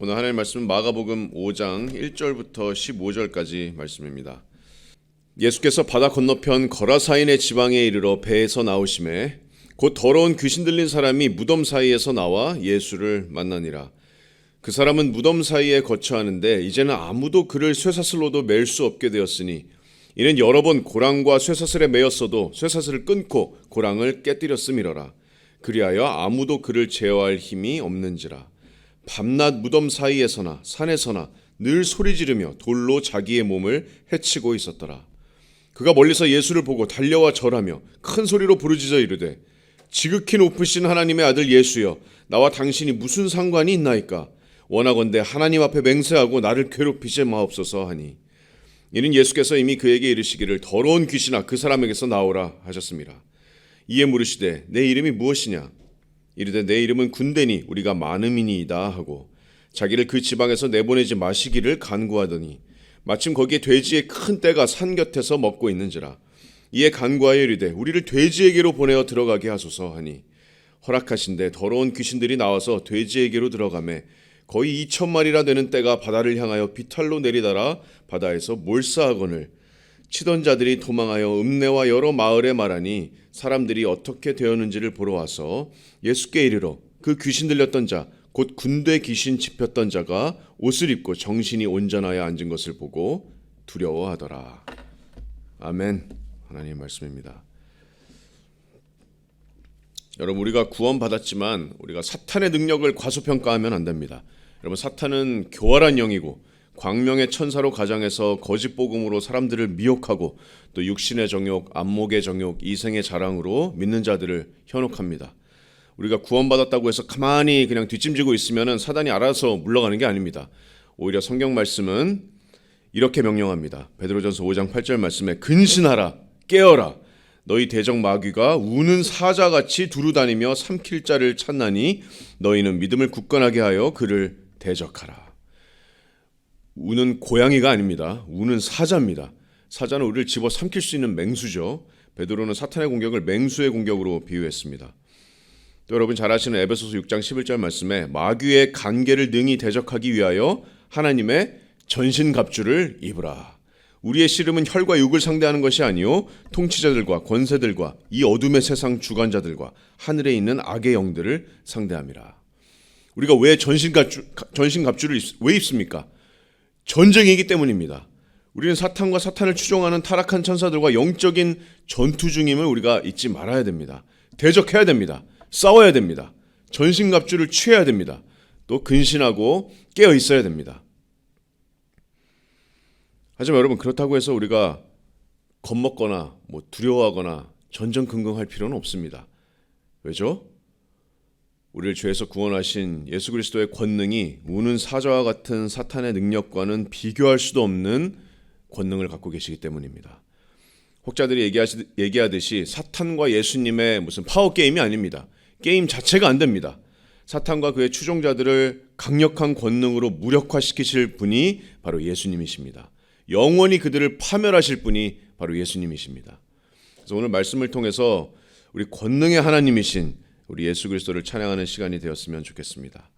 오늘 하나님의 말씀은 마가복음 5장 1절부터 15절까지 말씀입니다. 예수께서 바다 건너편 거라사인의 지방에 이르러 배에서 나오심에 곧 더러운 귀신 들린 사람이 무덤 사이에서 나와 예수를 만나니라. 그 사람은 무덤 사이에 거처하는데 이제는 아무도 그를 쇠사슬로도 맬 수 없게 되었으니 이는 여러 번 고랑과 쇠사슬에 매였어도 쇠사슬을 끊고 고랑을 깨뜨렸음이러라. 그리하여 아무도 그를 제어할 힘이 없는지라. 밤낮 무덤 사이에서나 산에서나 늘 소리 지르며 돌로 자기의 몸을 해치고 있었더라. 그가 멀리서 예수를 보고 달려와 절하며 큰 소리로 부르짖어 이르되 지극히 높으신 하나님의 아들 예수여, 나와 당신이 무슨 상관이 있나이까? 원하건대 하나님 앞에 맹세하고 나를 괴롭히지 마옵소서 하니, 이는 예수께서 이미 그에게 이르시기를 더러운 귀신아 그 사람에게서 나오라 하셨습니다. 이에 물으시되 내 이름이 무엇이냐? 이르되 내 이름은 군대니 우리가 많음이니이다 하고 자기를 그 지방에서 내보내지 마시기를 간구하더니 마침 거기에 돼지의 큰 떼가 산 곁에서 먹고 있는지라. 이에 간구하여 이르되 우리를 돼지에게로 보내어 들어가게 하소서 하니 허락하신대 더러운 귀신들이 나와서 돼지에게로 들어가매 거의 2,000마리나 되는 떼가 바다를 향하여 비탈로 내리달아 바다에서 몰사하거늘 치던 자들이 도망하여 읍내와 여러 마을에 말하니 사람들이 어떻게 되었는지를 보러 와서 예수께 이르러 그 귀신 들렸던 자 곧 군대 귀신 짚혔던 자가 옷을 입고 정신이 온전하여 앉은 것을 보고 두려워하더라. 아멘. 하나님의 말씀입니다. 여러분, 우리가 구원받았지만 우리가 사탄의 능력을 과소평가하면 안 됩니다. 여러분, 사탄은 교활한 영이고 광명의 천사로 가장해서 거짓 복음으로 사람들을 미혹하고 또 육신의 정욕, 안목의 정욕, 이생의 자랑으로 믿는 자들을 현혹합니다. 우리가 구원받았다고 해서 가만히 그냥 뒷짐지고 있으면 사단이 알아서 물러가는 게 아닙니다. 오히려 성경 말씀은 이렇게 명령합니다. 베드로전서 5장 8절 말씀에 근신하라, 깨어라. 너희 대적 마귀가 우는 사자같이 두루다니며 삼킬 자를 찾나니 너희는 믿음을 굳건하게 하여 그를 대적하라. 우는 고양이가 아닙니다. 우는 사자입니다. 사자는 우리를 집어 삼킬 수 있는 맹수죠. 베드로는 사탄의 공격을 맹수의 공격으로 비유했습니다. 또 여러분 잘 아시는 에베소서 6장 11절 말씀에 마귀의 간계를 능히 대적하기 위하여 하나님의 전신갑주를 입으라. 우리의 씨름은 혈과 육을 상대하는 것이 아니요 통치자들과 권세들과 이 어둠의 세상 주관자들과 하늘에 있는 악의 영들을 상대함이라. 우리가 왜 전신갑주를 왜 입습니까? 전쟁이기 때문입니다. 우리는 사탄과 사탄을 추종하는 타락한 천사들과 영적인 전투 중임을 우리가 잊지 말아야 됩니다. 대적해야 됩니다. 싸워야 됩니다. 전신갑주를 취해야 됩니다. 또 근신하고 깨어 있어야 됩니다. 하지만 여러분, 그렇다고 해서 우리가 겁먹거나 두려워하거나 전전긍긍할 필요는 없습니다. 왜죠? 우리를 죄에서 구원하신 예수 그리스도의 권능이 우는 사자와 같은 사탄의 능력과는 비교할 수도 없는 권능을 갖고 계시기 때문입니다. 혹자들이 얘기하듯이 사탄과 예수님의 무슨 파워게임이 아닙니다. 게임 자체가 안 됩니다. 사탄과 그의 추종자들을 강력한 권능으로 무력화시키실 분이 바로 예수님이십니다. 영원히 그들을 파멸하실 분이 바로 예수님이십니다. 그래서 오늘 말씀을 통해서 우리 권능의 하나님이신 우리 예수 그리스도를 찬양하는 시간이 되었으면 좋겠습니다.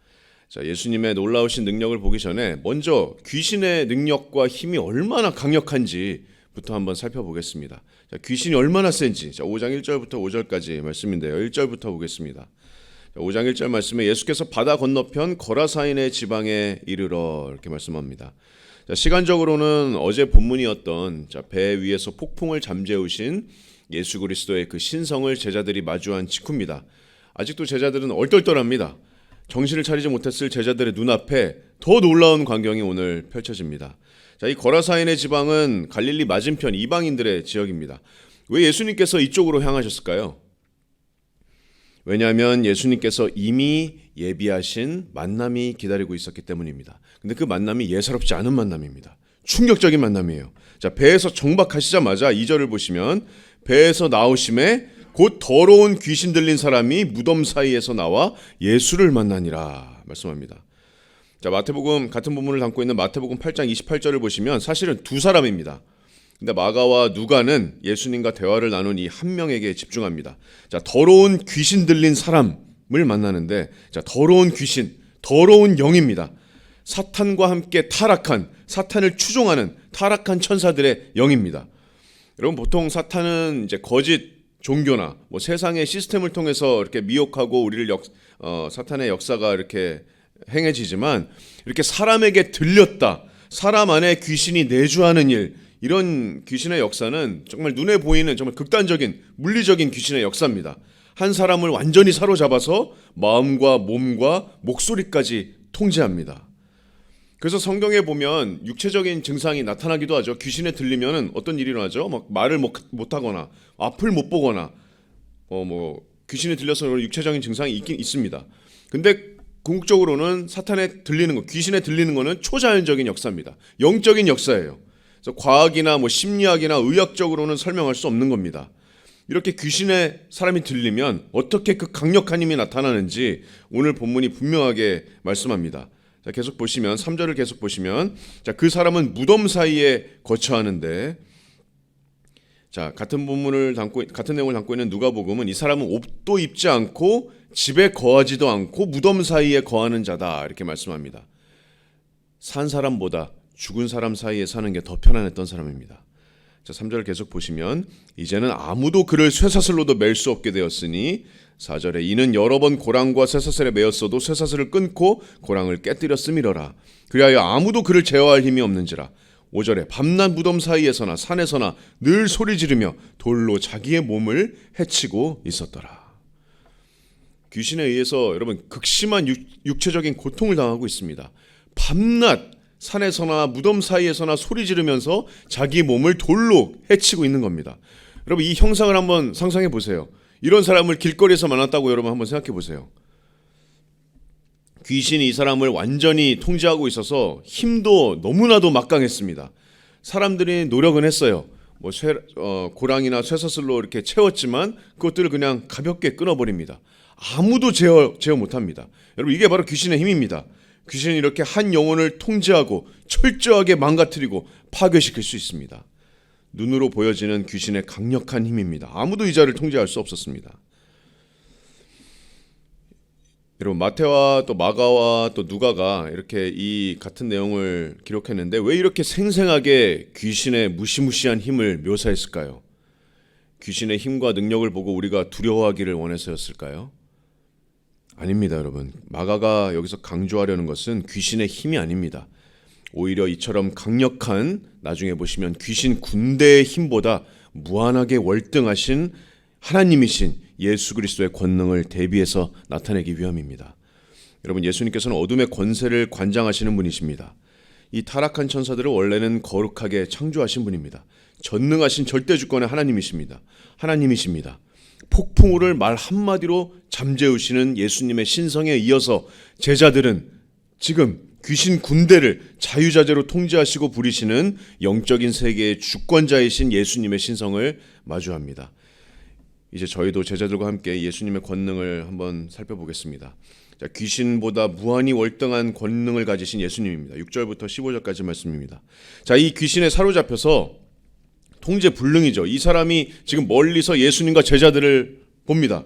자, 예수님의 놀라우신 능력을 보기 전에 먼저 귀신의 능력과 힘이 얼마나 강력한지부터 한번 살펴보겠습니다. 자, 귀신이 얼마나 센지 5장 1절부터 5절까지 말씀인데요. 1절부터 보겠습니다. 자, 5장 1절 말씀에 예수께서 바다 건너편 거라사인의 지방에 이르러 이렇게 말씀합니다. 자, 시간적으로는 어제 본문이었던 배 위에서 폭풍을 잠재우신 예수 그리스도의 그 신성을 제자들이 마주한 직후입니다. 아직도 제자들은 얼떨떨합니다. 정신을 차리지 못했을 제자들의 눈앞에 더 놀라운 광경이 오늘 펼쳐집니다. 자, 이 거라사인의 지방은 갈릴리 맞은편 이방인들의 지역입니다. 왜 예수님께서 이쪽으로 향하셨을까요? 왜냐하면 예수님께서 이미 예비하신 만남이 기다리고 있었기 때문입니다. 근데 그 만남이 예사롭지 않은 만남입니다. 충격적인 만남이에요. 자, 배에서 정박하시자마자 2절을 보시면 배에서 나오심에 곧 더러운 귀신 들린 사람이 무덤 사이에서 나와 예수를 만나니라 말씀합니다. 자, 마태복음 같은 본문을 담고 있는 마태복음 8장 28절을 보시면 사실은 두 사람입니다. 근데 마가와 누가는 예수님과 대화를 나눈 이 한 명에게 집중합니다. 자, 더러운 귀신 들린 사람을 만나는데, 자, 더러운 귀신, 더러운 영입니다. 사탄과 함께 타락한, 사탄을 추종하는 타락한 천사들의 영입니다. 여러분, 보통 사탄은 이제 거짓 종교나 뭐 세상의 시스템을 통해서 이렇게 미혹하고 우리를 사탄의 역사가 이렇게 행해지지만, 이렇게 사람에게 들렸다, 사람 안에 귀신이 내주하는 일, 이런 귀신의 역사는 정말 눈에 보이는 정말 극단적인 물리적인 귀신의 역사입니다. 한 사람을 완전히 사로잡아서 마음과 몸과 목소리까지 통제합니다. 그래서 성경에 보면 육체적인 증상이 나타나기도 하죠. 귀신에 들리면 어떤 일이 일어나죠? 막 말을 못하거나 앞을 못 보거나 귀신에 들려서 육체적인 증상이 있긴 있습니다. 근데 궁극적으로는 사탄에 들리는 거, 귀신에 들리는 거는 초자연적인 역사입니다. 영적인 역사예요. 그래서 과학이나 심리학이나 의학적으로는 설명할 수 없는 겁니다. 이렇게 귀신에 사람이 들리면 어떻게 그 강력한 힘이 나타나는지 오늘 본문이 분명하게 말씀합니다. 자, 계속 보시면 3절을 계속 보시면, 자, 그 사람은 무덤 사이에 거처하는데, 자, 같은 내용을 담고 있는 누가복음은 이 사람은 옷도 입지 않고 집에 거하지도 않고 무덤 사이에 거하는 자다, 이렇게 말씀합니다. 산 사람보다 죽은 사람 사이에 사는 게 더 편안했던 사람입니다. 자, 3절을 계속 보시면, 이제는 아무도 그를 쇠사슬로도 맬 수 없게 되었으니, 4절에 이는 여러 번 고랑과 쇠사슬에 매였어도 쇠사슬을 끊고 고랑을 깨뜨렸음이러라. 그리하여 아무도 그를 제어할 힘이 없는지라. 5절에 밤낮 무덤 사이에서나 산에서나 늘 소리 지르며 돌로 자기의 몸을 해치고 있었더라. 귀신에 의해서 여러분 극심한 육체적인 고통을 당하고 있습니다. 밤낮 산에서나 무덤 사이에서나 소리 지르면서 자기 몸을 돌로 해치고 있는 겁니다. 여러분, 이 형상을 한번 상상해 보세요. 이런 사람을 길거리에서 만났다고 여러분 한번 생각해 보세요. 귀신이 이 사람을 완전히 통제하고 있어서 힘도 너무나도 막강했습니다. 사람들이 노력은 했어요. 고랑이나 쇠사슬로 이렇게 채웠지만 그것들을 그냥 가볍게 끊어버립니다. 아무도 제어 못합니다. 여러분, 이게 바로 귀신의 힘입니다. 귀신은 이렇게 한 영혼을 통제하고 철저하게 망가뜨리고 파괴시킬 수 있습니다. 눈으로 보여지는 귀신의 강력한 힘입니다. 아무도 이 자를 통제할 수 없었습니다. 여러분, 마태와 또 마가와 또 누가가 이렇게 이 같은 내용을 기록했는데 왜 이렇게 생생하게 귀신의 무시무시한 힘을 묘사했을까요? 귀신의 힘과 능력을 보고 우리가 두려워하기를 원해서였을까요? 아닙니다, 여러분. 마가가 여기서 강조하려는 것은 귀신의 힘이 아닙니다. 오히려 이처럼 강력한, 나중에 보시면 귀신 군대의 힘보다 무한하게 월등하신 하나님이신 예수 그리스도의 권능을 대비해서 나타내기 위함입니다. 여러분, 예수님께서는 어둠의 권세를 관장하시는 분이십니다. 이 타락한 천사들을 원래는 거룩하게 창조하신 분입니다. 전능하신 절대주권의 하나님이십니다. 폭풍우를 말 한마디로 잠재우시는 예수님의 신성에 이어서 제자들은 지금 귀신 군대를 자유자재로 통제하시고 부리시는 영적인 세계의 주권자이신 예수님의 신성을 마주합니다. 이제 저희도 제자들과 함께 예수님의 권능을 한번 살펴보겠습니다. 자, 귀신보다 무한히 월등한 권능을 가지신 예수님입니다. 6절부터 15절까지 말씀입니다. 자, 이 귀신에 사로잡혀서 통제 불능이죠. 이 사람이 지금 멀리서 예수님과 제자들을 봅니다.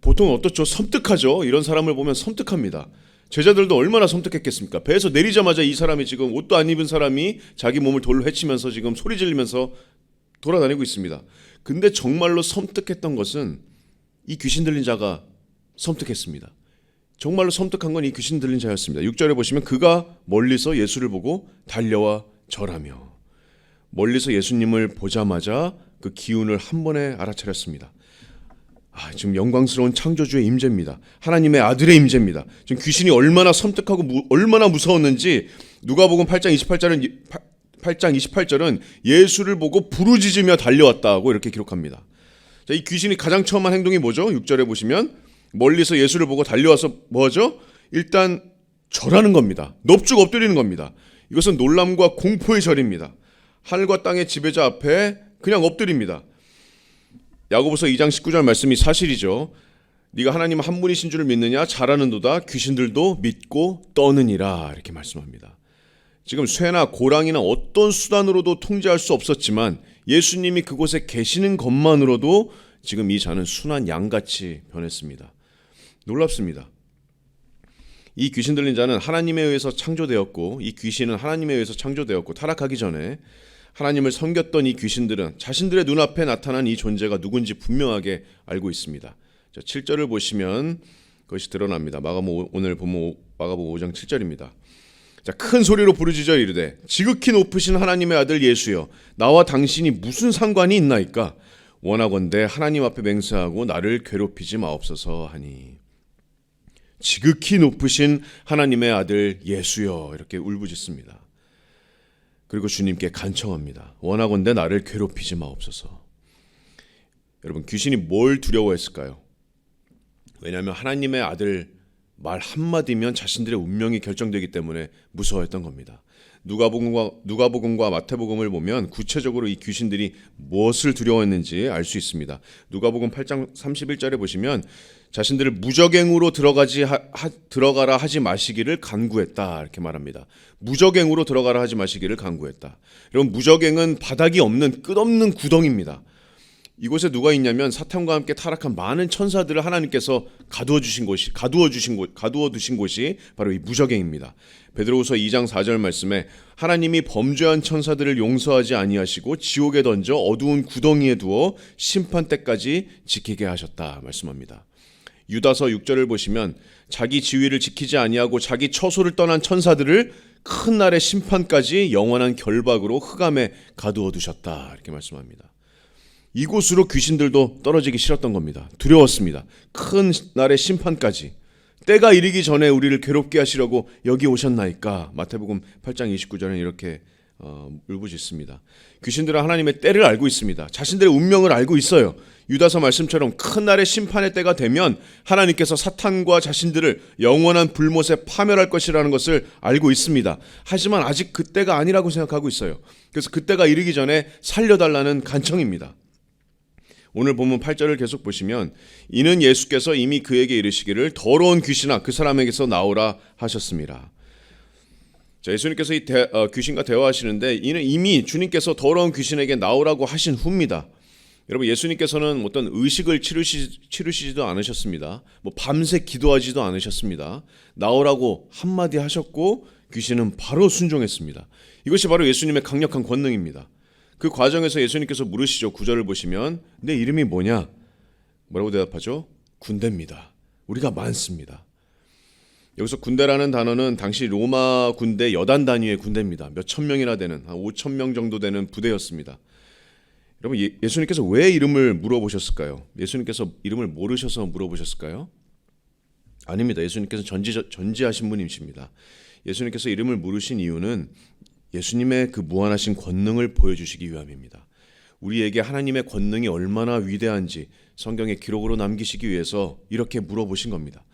보통 어떻죠? 섬뜩하죠. 이런 사람을 보면 섬뜩합니다. 제자들도 얼마나 섬뜩했겠습니까? 배에서 내리자마자 이 사람이 지금 옷도 안 입은 사람이 자기 몸을 돌로 해치면서 지금 소리 지르면서 돌아다니고 있습니다. 근데 정말로 섬뜩했던 것은 이 귀신 들린 자가 섬뜩했습니다. 정말로 섬뜩한 건 이 귀신 들린 자였습니다. 6절에 보시면 그가 멀리서 예수를 보고 달려와 절하며, 멀리서 예수님을 보자마자 그 기운을 한 번에 알아차렸습니다. 지금 영광스러운 창조주의 임재입니다. 하나님의 아들의 임재입니다. 지금 귀신이 얼마나 섬뜩하고 얼마나 무서웠는지 누가복음 8장 28절은 예수를 보고 부르짖으며 달려왔다고 이렇게 기록합니다. 자, 이 귀신이 가장 처음 한 행동이 뭐죠? 6절에 보시면 멀리서 예수를 보고 달려와서 뭐죠? 일단 절하는 겁니다. 넙죽 엎드리는 겁니다. 이것은 놀람과 공포의 절입니다. 하늘과 땅의 지배자 앞에 그냥 엎드립니다. 야고보서 2장 19절 말씀이 사실이죠. 네가 하나님 한 분이신 줄을 믿느냐? 잘하는도다. 귀신들도 믿고 떠느니라, 이렇게 말씀합니다. 지금 쇠나 고랑이나 어떤 수단으로도 통제할 수 없었지만 예수님이 그곳에 계시는 것만으로도 지금 이 자는 순한 양같이 변했습니다. 놀랍습니다. 이 귀신 들린 자는 하나님에 의해서 창조되었고 이 귀신은 하나님에 의해서 창조되었고 타락하기 전에 하나님을 섬겼던 이 귀신들은 자신들의 눈앞에 나타난 이 존재가 누군지 분명하게 알고 있습니다. 7절을 보시면 그것이 드러납니다. 오늘 보면 마가복음 5장 7절입니다. 자, 큰 소리로 부르짖어 이르되 지극히 높으신 하나님의 아들 예수여 나와 당신이 무슨 상관이 있나이까 원하건대 하나님 앞에 맹세하고 나를 괴롭히지 마옵소서 하니. 지극히 높으신 하나님의 아들 예수여 이렇게 울부짖습니다. 그리고 주님께 간청합니다. 원하건대 나를 괴롭히지 마옵소서. 여러분, 귀신이 뭘 두려워했을까요? 왜냐하면 하나님의 아들 말 한마디면 자신들의 운명이 결정되기 때문에 무서워했던 겁니다. 누가복음과 마태복음을 보면 구체적으로 이 귀신들이 무엇을 두려워했는지 알 수 있습니다. 누가복음 8장 31절에 보시면 자신들을 무적행으로 들어가라 하지 마시기를 간구했다 이렇게 말합니다. 무적행으로 들어가라 하지 마시기를 간구했다. 여러분, 무적행은 바닥이 없는 끝없는 구덩이입니다. 이곳에 누가 있냐면 사탄과 함께 타락한 많은 천사들을 하나님께서 가두어 두신 곳이 바로 이 무적행입니다. 베드로후서 2장 4절 말씀에 하나님이 범죄한 천사들을 용서하지 아니하시고 지옥에 던져 어두운 구덩이에 두어 심판 때까지 지키게 하셨다 말씀합니다. 유다서 6절을 보시면 자기 지위를 지키지 아니하고 자기 처소를 떠난 천사들을 큰 날의 심판까지 영원한 결박으로 흑암에 가두어 두셨다 이렇게 말씀합니다. 이곳으로 귀신들도 떨어지기 싫었던 겁니다. 두려웠습니다. 큰 날의 심판까지 때가 이르기 전에 우리를 괴롭게 하시려고 여기 오셨나이까. 마태복음 8장 29절은 이렇게 울부짖습니다. 귀신들은 하나님의 때를 알고 있습니다. 자신들의 운명을 알고 있어요. 유다서 말씀처럼 큰 날의 심판의 때가 되면 하나님께서 사탄과 자신들을 영원한 불못에 파멸할 것이라는 것을 알고 있습니다. 하지만 아직 그때가 아니라고 생각하고 있어요. 그래서 그때가 이르기 전에 살려달라는 간청입니다. 오늘 본문 8절을 계속 보시면 이는 예수께서 이미 그에게 이르시기를 더러운 귀신아 그 사람에게서 나오라 하셨습니다. 자, 예수님께서 이 귀신과 대화하시는데 이는 이미 주님께서 더러운 귀신에게 나오라고 하신 후입니다. 여러분, 예수님께서는 어떤 의식을 치르시지도 않으셨습니다. 밤새 기도하지도 않으셨습니다. 나오라고 한마디 하셨고 귀신은 바로 순종했습니다. 이것이 바로 예수님의 강력한 권능입니다. 그 과정에서 예수님께서 물으시죠. 9절을 보시면 내 이름이 뭐냐? 뭐라고 대답하죠? 군대입니다. 우리가 많습니다. 여기서 군대라는 단어는 당시 로마 군대 여단 단위의 군대입니다. 몇천 명이나 되는 한 5천 명 정도 되는 부대였습니다. 여러분, 예수님께서 왜 이름을 물어보셨을까요? 예수님께서 이름을 모르셔서 물어보셨을까요? 아닙니다. 예수님께서 전지하신 분이십니다. 예수님께서 이름을 물으신 이유는 예수님의 그 무한하신 권능을 보여주시기 위함입니다. 우리에게 하나님의 권능이 얼마나 위대한지 성경의 기록으로 남기시기 위해서 이렇게 물어보신 겁니다.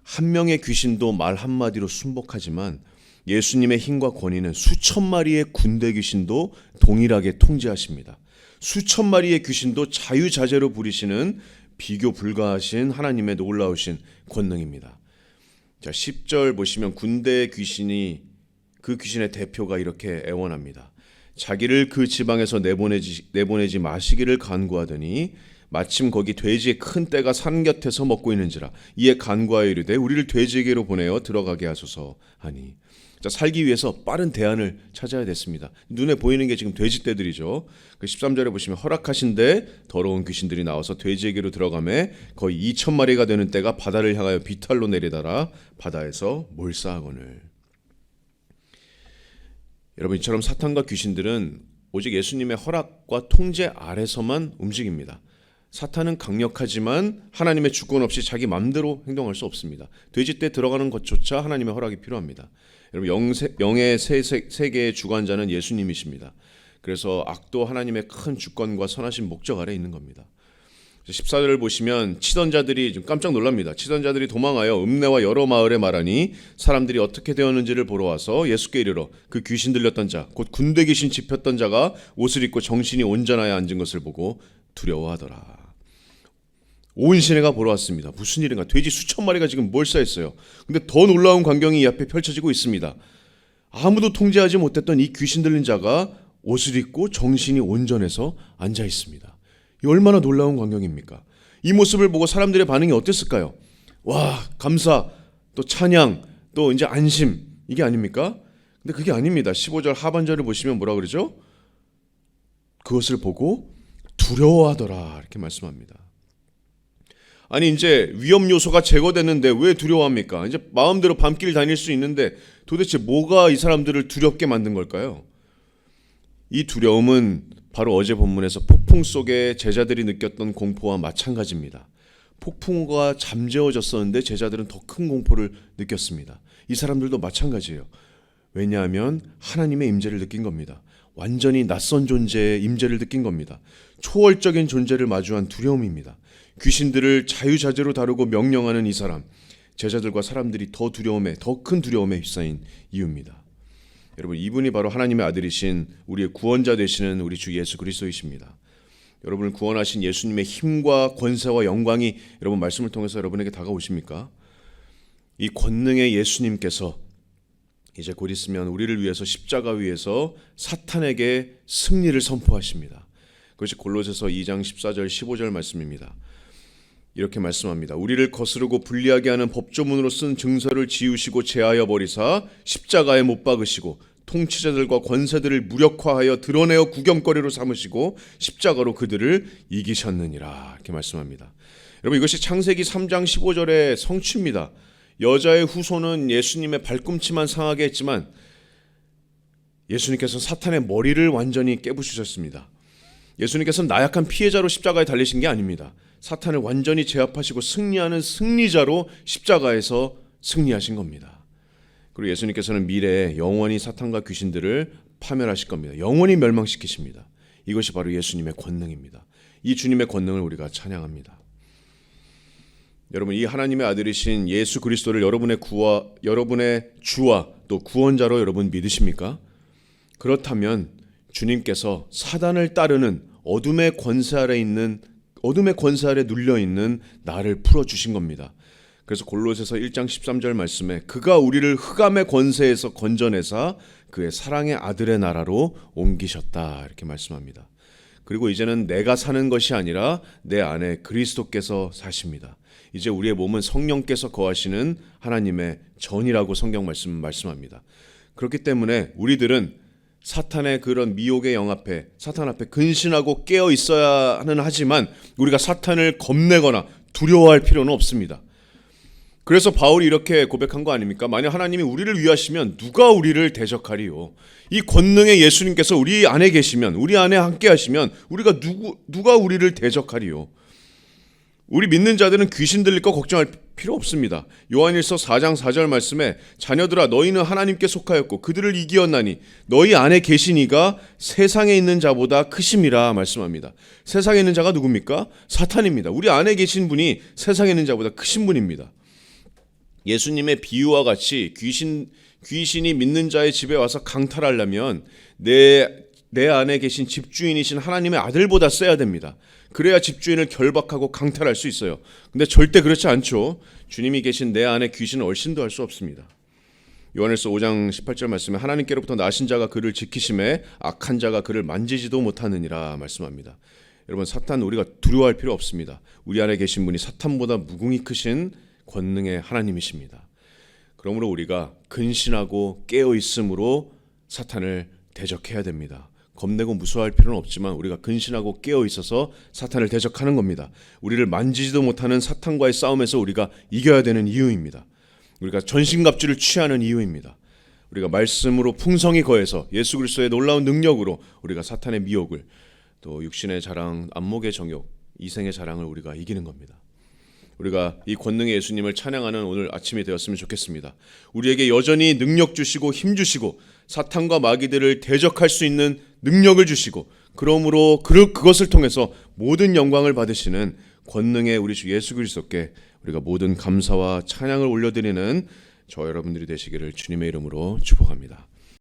한 명의 귀신도 말 한마디로 순복하지만 예수님의 힘과 권위는 수천 마리의 군대 귀신도 동일하게 통제하십니다. 수천 마리의 귀신도 자유자재로 부리시는 비교 불가하신 하나님의 놀라우신 권능입니다. 자, 10절 보시면 군대 귀신이 그 귀신의 대표가 이렇게 애원합니다. 자기를 그 지방에서 내보내지 마시기를 간구하더니 마침 거기 돼지의 큰 떼가 산 곁에서 먹고 있는지라 이에 간구하여 이르되 우리를 돼지에게로 보내어 들어가게 하소서 하니. 자, 살기 위해서 빠른 대안을 찾아야 됐습니다. 눈에 보이는 게 지금 돼지떼들이죠. 그 13절에 보시면 허락하신데 더러운 귀신들이 나와서 돼지에게로 들어가매 거의 2,000마리가 되는 떼가 바다를 향하여 비탈로 내리다라 바다에서 몰사하거늘. 여러분, 이처럼 사탄과 귀신들은 오직 예수님의 허락과 통제 아래서만 움직입니다. 사탄은 강력하지만 하나님의 주권 없이 자기 마음대로 행동할 수 없습니다. 돼지떼 들어가는 것조차 하나님의 허락이 필요합니다. 여러분, 영의 세계의 주관자는 예수님이십니다. 그래서 악도 하나님의 큰 주권과 선하신 목적 아래 있는 겁니다. 14절을 보시면 치던 자들이 좀 깜짝 놀랍니다. 치던 자들이 도망하여 읍내와 여러 마을에 말하니 사람들이 어떻게 되었는지를 보러 와서 예수께 이르러 그 귀신 들렸던 자 곧 군대 귀신 집혔던 자가 옷을 입고 정신이 온전하여 앉은 것을 보고 두려워하더라. 온 시내가 보러 왔습니다. 무슨 일인가? 돼지 수천 마리가 지금 몰사했어요. 근데 더 놀라운 광경이 이 앞에 펼쳐지고 있습니다. 아무도 통제하지 못했던 이 귀신 들린 자가 옷을 입고 정신이 온전해서 앉아 있습니다. 이 얼마나 놀라운 광경입니까? 이 모습을 보고 사람들의 반응이 어땠을까요? 와, 감사, 또 찬양, 또 이제 안심, 이게 아닙니까? 근데 그게 아닙니다. 15절 하반절을 보시면 뭐라 그러죠? 그것을 보고 두려워하더라 이렇게 말씀합니다. 아니 이제 위험 요소가 제거됐는데 왜 두려워합니까? 이제 마음대로 밤길 다닐 수 있는데 도대체 뭐가 이 사람들을 두렵게 만든 걸까요? 이 두려움은 바로 어제 본문에서 폭풍 속에 제자들이 느꼈던 공포와 마찬가지입니다. 폭풍우가 잠재워졌었는데 제자들은 더 큰 공포를 느꼈습니다. 이 사람들도 마찬가지예요. 왜냐하면 하나님의 임재를 느낀 겁니다. 완전히 낯선 존재의 임재를 느낀 겁니다. 초월적인 존재를 마주한 두려움입니다. 귀신들을 자유자재로 다루고 명령하는 이 사람, 제자들과 사람들이 더 큰 두려움에 휩싸인 이유입니다. 여러분, 이분이 바로 하나님의 아들이신 우리의 구원자 되시는 우리 주 예수 그리스도이십니다. 여러분을 구원하신 예수님의 힘과 권세와 영광이 여러분 말씀을 통해서 여러분에게 다가오십니까? 이 권능의 예수님께서 이제 곧 있으면 우리를 위해서 십자가 위에서 사탄에게 승리를 선포하십니다. 그것이 골로새서 2장 14절 15절 말씀입니다. 이렇게 말씀합니다. 우리를 거스르고 불리하게 하는 법조문으로 쓴 증서를 지우시고 제하여 버리사 십자가에 못 박으시고 통치자들과 권세들을 무력화하여 드러내어 구경거리로 삼으시고 십자가로 그들을 이기셨느니라 이렇게 말씀합니다. 여러분, 이것이 창세기 3장 15절의 성취입니다. 여자의 후손은 예수님의 발꿈치만 상하게 했지만 예수님께서 사탄의 머리를 완전히 깨부수셨습니다. 예수님께서는 나약한 피해자로 십자가에 달리신 게 아닙니다. 사탄을 완전히 제압하시고 승리하는 승리자로 십자가에서 승리하신 겁니다. 그리고 예수님께서는 미래에 영원히 사탄과 귀신들을 파멸하실 겁니다. 영원히 멸망시키십니다. 이것이 바로 예수님의 권능입니다. 이 주님의 권능을 우리가 찬양합니다. 여러분, 이 하나님의 아들이신 예수 그리스도를 여러분의 주와 또 구원자로 여러분 믿으십니까? 그렇다면 주님께서 사단을 따르는 어둠의 권세 아래 눌려 있는 나를 풀어 주신 겁니다. 그래서 골로새서 1장 13절 말씀에 그가 우리를 흑암의 권세에서 건져내사 그의 사랑의 아들의 나라로 옮기셨다 이렇게 말씀합니다. 그리고 이제는 내가 사는 것이 아니라 내 안에 그리스도께서 사십니다. 이제 우리의 몸은 성령께서 거하시는 하나님의 전이라고 성경 말씀합니다. 그렇기 때문에 우리들은 사탄의 그런 미혹의 영 앞에, 사탄 앞에 근신하고 깨어 있어야는 하지만 우리가 사탄을 겁내거나 두려워할 필요는 없습니다. 그래서 바울이 이렇게 고백한 거 아닙니까? 만약 하나님이 우리를 위하시면 누가 우리를 대적하리요? 이 권능의 예수님께서 우리 안에 계시면, 우리 안에 함께 하시면 우리가 누가 우리를 대적하리요? 우리 믿는 자들은 귀신 들릴 거 걱정할 필요 없습니다. 요한일서 4장 4절 말씀에 자녀들아 너희는 하나님께 속하였고 그들을 이기었나니 너희 안에 계신 이가 세상에 있는 자보다 크심이라 말씀합니다. 세상에 있는 자가 누굽니까? 사탄입니다. 우리 안에 계신 분이 세상에 있는 자보다 크신 분입니다. 예수님의 비유와 같이 귀신이 믿는 자의 집에 와서 강탈하려면 내 안에 계신 집주인이신 하나님의 아들보다 세야 됩니다. 그래야 집주인을 결박하고 강탈할 수 있어요. 근데 절대 그렇지 않죠. 주님이 계신 내 안에 귀신은 얼씬도 할 수 없습니다. 요한일서 5장 18절 말씀에 하나님께로부터 나신 자가 그를 지키심에 악한 자가 그를 만지지도 못하느니라 말씀합니다. 여러분, 사탄 우리가 두려워할 필요 없습니다. 우리 안에 계신 분이 사탄보다 무궁히 크신 권능의 하나님이십니다. 그러므로 우리가 근신하고 깨어있음으로 사탄을 대적해야 됩니다. 겁내고 무서워할 필요는 없지만 우리가 근신하고 깨어있어서 사탄을 대적하는 겁니다. 우리를 만지지도 못하는 사탄과의 싸움에서 우리가 이겨야 되는 이유입니다. 우리가 전신갑주를 취하는 이유입니다. 우리가 말씀으로 풍성히 거해서 예수 그리스도의 놀라운 능력으로 우리가 사탄의 미혹을, 또 육신의 자랑, 안목의 정욕, 이생의 자랑을 우리가 이기는 겁니다. 우리가 이 권능의 예수님을 찬양하는 오늘 아침이 되었으면 좋겠습니다. 우리에게 여전히 능력 주시고 힘 주시고 사탄과 마귀들을 대적할 수 있는 능력을 주시고, 그러므로 그것을 통해서 모든 영광을 받으시는 권능의 우리 주 예수 그리스도께 우리가 모든 감사와 찬양을 올려드리는 저 여러분들이 되시기를 주님의 이름으로 축복합니다.